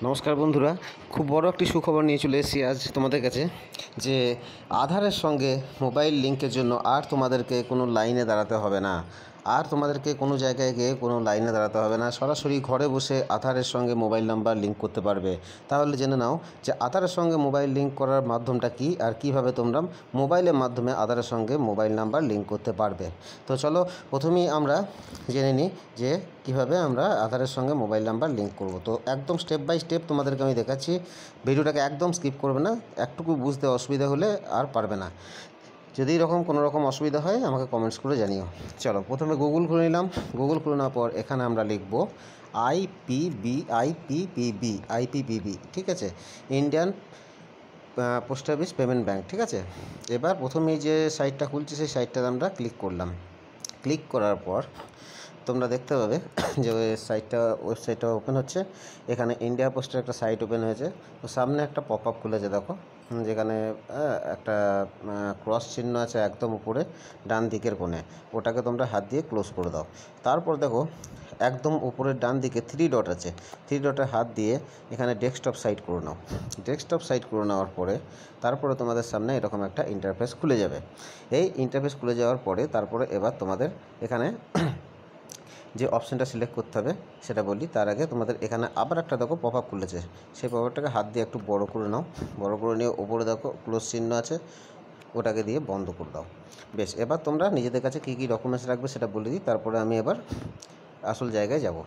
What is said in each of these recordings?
নমস্কার বন্ধুরা, খুব বড় একটি সুখবর নিয়ে চলে এসেছি আজ তোমাদের কাছে যে আধারের সঙ্গে মোবাইল লিঙ্কের জন্য আর তোমাদেরকে কোনো লাইনে দাঁড়াতে হবে না। আর তোমাদেরকে কোনো জায়গায় গিয়ে কোনো লাইনে দাঁড়াতে হবে না, সরাসরি ঘরে বসে আধারের সঙ্গে মোবাইল নাম্বার লিঙ্ক করতে পারবে। তাহলে জেনে নাও যে আধারের সঙ্গে মোবাইল লিঙ্ক করার মাধ্যমটা কী আর কীভাবে তোমরা মোবাইলের মাধ্যমে আধারের সঙ্গে মোবাইল নাম্বার লিঙ্ক করতে পারবে। তো চলো প্রথমেই আমরা জেনে নিই যে কীভাবে আমরা আধারের সঙ্গে মোবাইল নাম্বার লিঙ্ক করব। তো একদম স্টেপ বাই স্টেপ তোমাদেরকে আমি দেখাচ্ছি, ভিডিওটাকে একদম স্কিপ করবে না। একটুকু বুঝতে অসুবিধা হলে আর পারবে না। যদি এরকম কোনো রকম অসুবিধা হয় আমাকে কমেন্টস করে জানিও। চলো প্রথমে গুগল খুলে নিলাম। গুগল খুলে নেওয়ার পর এখানে আমরা লিখব আইপিপিবি, ঠিক আছে, Indian post office payment bank, ঠিক আছে। এবার প্রথমেই যে সাইটটা খুলছি সেই সাইটটাতে আমরা ক্লিক করলাম। ক্লিক করার পর তোমরা দেখতে পাবে যে ওয়েবসাইটটা ওপেন হচ্ছে। এখানে ইন্ডিয়া পোস্টের একটা সাইট ওপেন হয়েছে। তো সামনে একটা পপ আপ খুলেছে দেখো, যেখানে একটা ক্রস চিহ্ন আছে একদম উপরে ডান দিকের কোণে, ওটাকে তোমরা হাত দিয়ে ক্লোজ করে দাও। তারপর দেখো একদম উপরের ডান দিকে 3 ডট আছে, 3 ডটে হাত দিয়ে এখানে ডেস্কটপ সাইট করে নাও। ডেস্কটপ সাইট করে নেওয়ার পরে তারপরে তোমাদের সামনে এরকম একটা ইন্টারফেস খুলে যাবে। এই ইন্টারফেস খুলে যাওয়ার পরে তারপরে এবার তোমাদের এখানে যে অপশানটা সিলেক্ট করতে হবে সেটা বলি। তার আগে তোমাদের এখানে আবার একটা দেখো পপ আপ খুলেছে, সেই পপ আপটাকে হাত দিয়ে একটু বড় করে নাও। বড় করে নিয়ে ওপরে দেখো ক্লোজ চিহ্ন আছে, ওটাকে দিয়ে বন্ধ করে দাও। বেশ, এবার তোমরা নিজেদের কাছে কী কী ডকুমেন্টস রাখবে সেটা বলে দিই, তারপরে আমি এবার আসল জায়গায় যাব।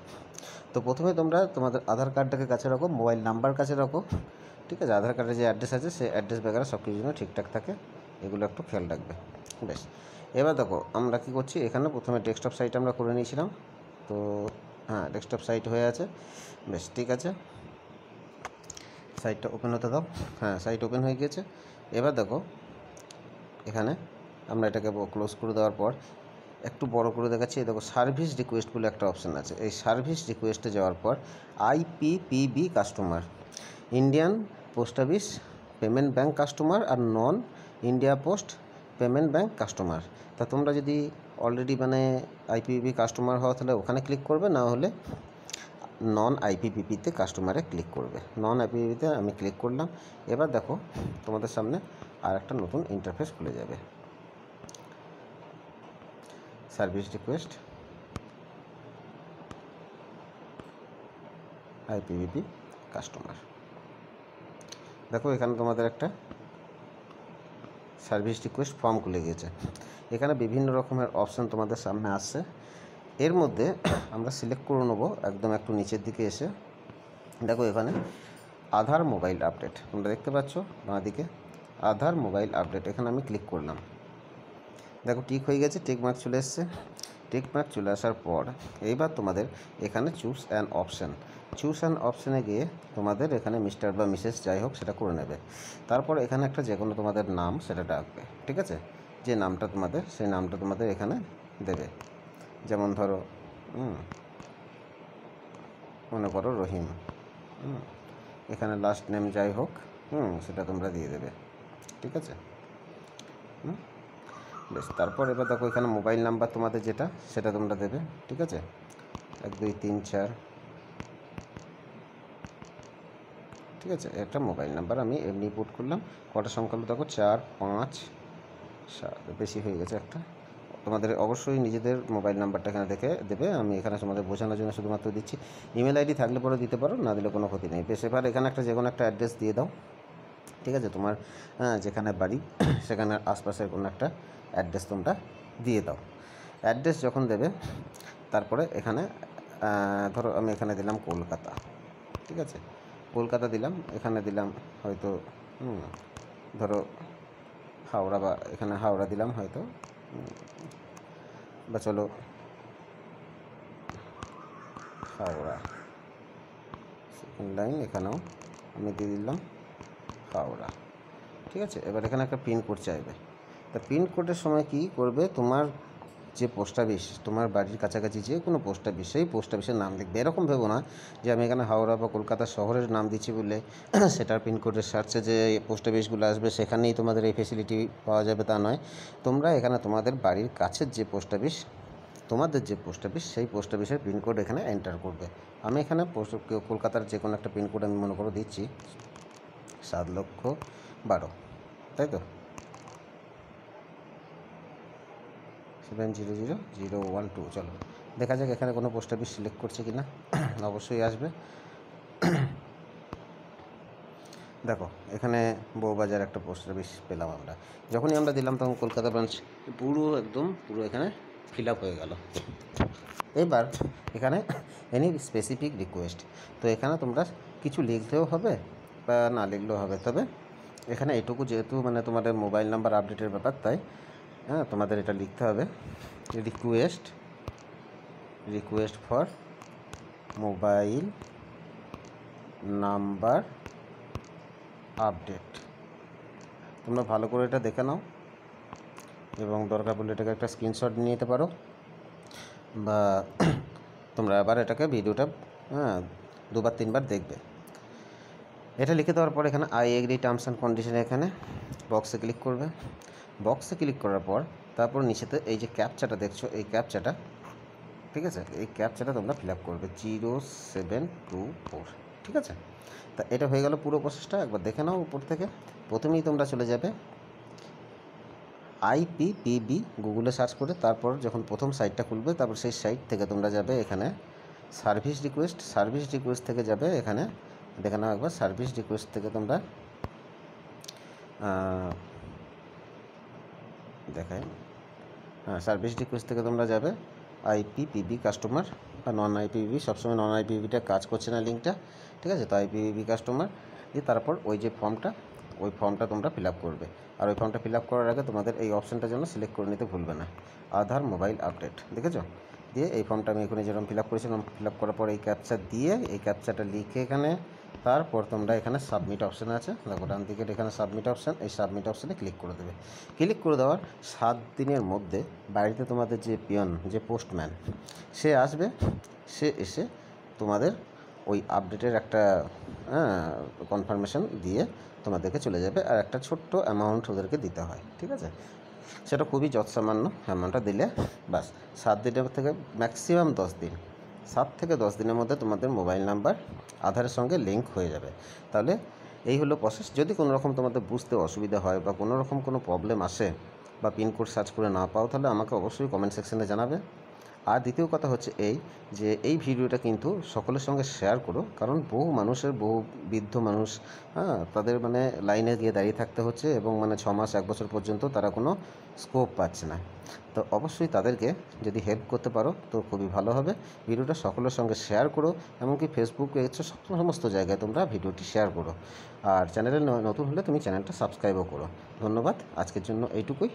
তো প্রথমে তোমরা তোমাদের আধার কার্ডটাকে কাছে রাখো, মোবাইল নাম্বার কাছে রাখো, ঠিক আছে। আধার কার্ডের যে অ্যাড্রেস আছে সেই অ্যাড্রেস বেগারা সব কিছু যেন ঠিকঠাক থাকে, এগুলো একটু খেয়াল রাখবে। বেশ, এবার দেখো আমরা কী করছি, এখানে প্রথমে ডেস্কটপ সাইট আমরা করে নিয়েছিলাম। তো হ্যাঁ, ডেস্কটপ সাইট হয়ে আছে। বেশ, ঠিক আছে, সাইটটা ওপেন হতে দাও। হ্যাঁ, সাইট ওপেন হয়ে গিয়েছে। এবার দেখো এখানে আমরা এটাকে ক্লোজ করে দেওয়ার পর একটু বড় করে দেখাচ্ছি। দেখো সার্ভিস রিকোয়েস্ট বলে একটা অপশান আছে। এই সার্ভিস রিকোয়েস্টে যাওয়ার পর IPPB customer, Indian post office payment bank customer আর non India post payment bank customer. তা তোমরা যদি অলরেডি আইপিপিবি কাস্টমার হওয়া তাহলে ওখানে ক্লিক করবে, না হলে নন আইপিপিবিতে কাস্টমারে ক্লিক করবে। নন আইপিপিবিতে আমি ক্লিক করলাম। এবার দেখো তোমাদের সামনে আর একটা নতুন ইন্টারফেস খুলে যাবে। সার্ভিস রিকোয়েস্ট আইপিপিবি কাস্টমার, দেখো এখানে তোমাদের একটা সার্ভিস রিকোয়েস্ট ফর্ম খুলে গিয়েছে। এখানে বিভিন্ন রকমের অপশান তোমাদের সামনে আসছে। এর মধ্যে আমরা সিলেক্ট করে নেবো একদম একটু নিচের দিকে এসে। দেখো এখানে আধার মোবাইল আপডেট তোমরা দেখতে পাচ্ছ বাঁ দিকে, আধার মোবাইল আপডেট, এখানে আমি ক্লিক করলাম। দেখো টিক হয়ে গেছে, টিক মার্ক চলে এসছে। টিক মার্ক চলে আসার পর এইবার তোমাদের এখানে choose an option, choose an অপশানে গিয়ে তোমাদের এখানে মিস্টার বা মিসেস যাই হোক সেটা করে নেবে। তারপর এখানে একটা যে কোনো তোমাদের নাম সেটা ডাকবে, ঠিক আছে। যে নামটা তোমাদের সেই নামটা তোমাদের এখানে দেবে। যেমন ধরো মনে করো রহিম, এখানে লাস্ট নেম যাই হোক সেটা তোমরা দিয়ে দেবে, ঠিক আছে। বেশ, তারপর এবার দেখো এখানে মোবাইল নাম্বার তোমাদের যেটা সেটা তোমরা দেবে, ঠিক আছে। 1 2 3 4, ঠিক আছে। একটা মোবাইল নাম্বার আমি এমনি পুট করলাম। কটা সংখ্যা হলো দেখো 4 5 7, বেশি হয়ে গেছে একটা। তোমাদের অবশ্যই নিজেদের মোবাইল নাম্বারটা এখানে দেখে দেবে, আমি এখানে তোমাদের বোঝানোর জন্য শুধুমাত্র দিচ্ছি। ইমেল আইডি থাকলে পরে দিতে পারো, না দিলে কোনো ক্ষতি নেই। বেশ, এবার এখানে একটা যে কোনো একটা অ্যাড্রেস দিয়ে দাও, ঠিক আছে। তোমার যেখানে বাড়ি সেখানে আশপাশের কোনো একটা অ্যাড্রেস তোমরা দিয়ে দাও। অ্যাড্রেস যখন দেবে তারপরে এখানে ধরো আমি এখানে দিলাম কলকাতা, ঠিক আছে, কলকাতা দিলাম। এখানে দিলাম হয়তো ধরো হাওড়া, বা এখানে হাওড়া দিলাম হয়তো, বা চলো হাওড়া সেকেন্ড লাইন, এখানেও আমি দিয়ে দিলাম হাওড়া, ঠিক আছে। এবার এখানে একটা পিনকোড চাইবে। তা পিনকোডের সময় কী করবে, তোমার যে পোস্ট অফিস তোমার বাড়ির কাছাকাছি যে কোনো পোস্ট অফিস সেই পোস্ট অফিসের নাম লিখবে। এরকম ভেবো না যে আমি এখানে হাওড়া বা কলকাতা শহরের নাম দিচ্ছি বলে সেটার পিনকোডের সার্চে যে পোস্ট অফিসগুলো আসবে সেখানেই তোমাদের এই ফেসিলিটি পাওয়া যাবে, তা নয়। তোমরা এখানে তোমাদের বাড়ির কাছের যে পোস্ট অফিস তোমাদের যে পোস্ট অফিস সেই পোস্ট অফিসের পিনকোড এখানে এন্টার করবে। আমি এখানে কলকাতার যে কোনো একটা পিনকোড আমি মনে করো দিচ্ছি 7,12,000, তাই তো 700,012। চলো দেখা যাক এখানে কোনো পোস্ট অফিস সিলেক্ট করছে কি না। অবশ্যই আসবে। দেখো এখানে বউবাজার একটা পোস্ট অফিস পেলাম আমরা। যখনই আমরা দিলাম তখন কলকাতা ব্রাঞ্চ পুরো এখানে ফিল আপ হয়ে গেল। এবার এখানে এনি স্পেসিফিক রিকোয়েস্ট, তো এখানে তোমরা কিছু লিখলেও হবে বা না লিখলেও হবে, তবে এখানে এটুকু যেহেতু মানে তোমাদের মোবাইল নাম্বার আপডেটের ব্যাপার, তাই তোমাদের এটা লিখতে হবে request for mobile number update. তোমরা ভালো করে এটা দেখে নাও এবং দরকার পড়লে এটাকে একটা স্ক্রিনশট নিয়ে নিতে পারো, বা তোমরা আবার এটাকে ভিডিওটা 2-3বার দেখবে। এটা লিখে দেওয়ার পর এখানে I agree terms and condition, এখানে বক্সে ক্লিক করবে। বক্সে ক্লিক করার পর তারপর নিচেতে এই যে ক্যাপচাটা দেখছো, এই ক্যাপচাটা, ঠিক আছে, এই ক্যাপচাটা তোমরা ফিল আপ করবে 0724, ঠিক আছে। তা এটা হয়ে গেল পুরো প্রসেসটা। একবার দেখে নাও উপর থেকে। প্রথমেই তোমরা চলে যাবে IPPB গুগলে সার্চ করে, তারপর যখন প্রথম সাইটটা খুলবে তারপর সেই সাইট থেকে তোমরা যাবে এখানে সার্ভিস রিকোয়েস্ট থেকে যাবে এখানে দেখে নাও একবার। সার্ভিস রিকোয়েস্ট থেকে তোমরা সার্ভিস রিকোয়েস্ট থেকে তোমরা যাবে IPPB কাস্টমার বা নন IPPB। সবসময় নন IPPBটা কাজ করছে না লিঙ্কটা, ঠিক আছে। তো IPPB কাস্টমার দিয়ে তারপর ওই যে ফর্মটা তোমরা ফিল আপ করবে। আর ওই ফর্মটা ফিল আপ করার আগে তোমাদের এই অপশানটার জন্য সিলেক্ট করে নিতে ভুলবে না, আধার মোবাইল আপডেট, দেখেছো। দিয়ে এই ফর্মটা আমি এখানে যেরকম ফিল আপ করেছিলাম, ফিল আপ করার পর এই ক্যাপচা দিয়ে এই ক্যাপচাটা লিখে এখানে, তারপর তোমরা এখানে সাবমিট অপশান আছে, দেখো ডান দিকের এখানে সাবমিট অপশান, এই সাবমিট অপশানে ক্লিক করে দেবে। ক্লিক করে দেওয়ার 7 দিনের মধ্যে বাড়িতে তোমাদের যে পিয়ন, যে পোস্টম্যান, সে আসবে। সে এসে তোমাদের ওই আপডেটের একটা কনফার্মেশন দিয়ে তোমাদেরকে চলে যাবে। আর একটা ছোট্ট অ্যামাউন্ট ওদেরকে দিতে হয়, ঠিক আছে। সেটা খুবই যৎসামান্য অ্যামাউন্টটা দিলে বাস 7 দিনের থেকে ম্যাক্সিমাম 10 দিন, 7 থেকে 10 দিনের মধ্যে তোমাদের মোবাইল নাম্বার আধারের সঙ্গে লিঙ্ক হয়ে যাবে। তাহলে এই হলো প্রসেস। যদি কোনো রকম তোমাদের বুঝতে অসুবিধা হয় বা কোনো রকম কোনো প্রবলেম আসে বা পিনকোড সার্চ করে না পাও, তাহলে আমাকে অবশ্যই কমেন্ট সেকশনে জানাবে। আর দ্বিতীয় কথা হচ্ছে যে এই ভিডিওটা কিন্তু সকলের সঙ্গে শেয়ার করো, কারণ বহু বৃদ্ধ মানুষ, তাদের মানে লাইনে গিয়ে দাঁড়িয়ে থাকতে হচ্ছে এবং মানে 6 মাস 1 বছর পর্যন্ত তারা কোনো স্কোপ পাচ্ছে না। তো অবশ্যই তাদেরকে যদি হেল্প করতে পারো তো খুবই ভালো হবে। ভিডিওটা সকলের সঙ্গে শেয়ার করো, এমনকি ফেসবুকে সমস্ত জায়গায় তোমরা ভিডিওটি শেয়ার করো। আর চ্যানেলে নতুন হলে তুমি চ্যানেলটা সাবস্ক্রাইবও করো। ধন্যবাদ, আজকের জন্য এইটুকুই।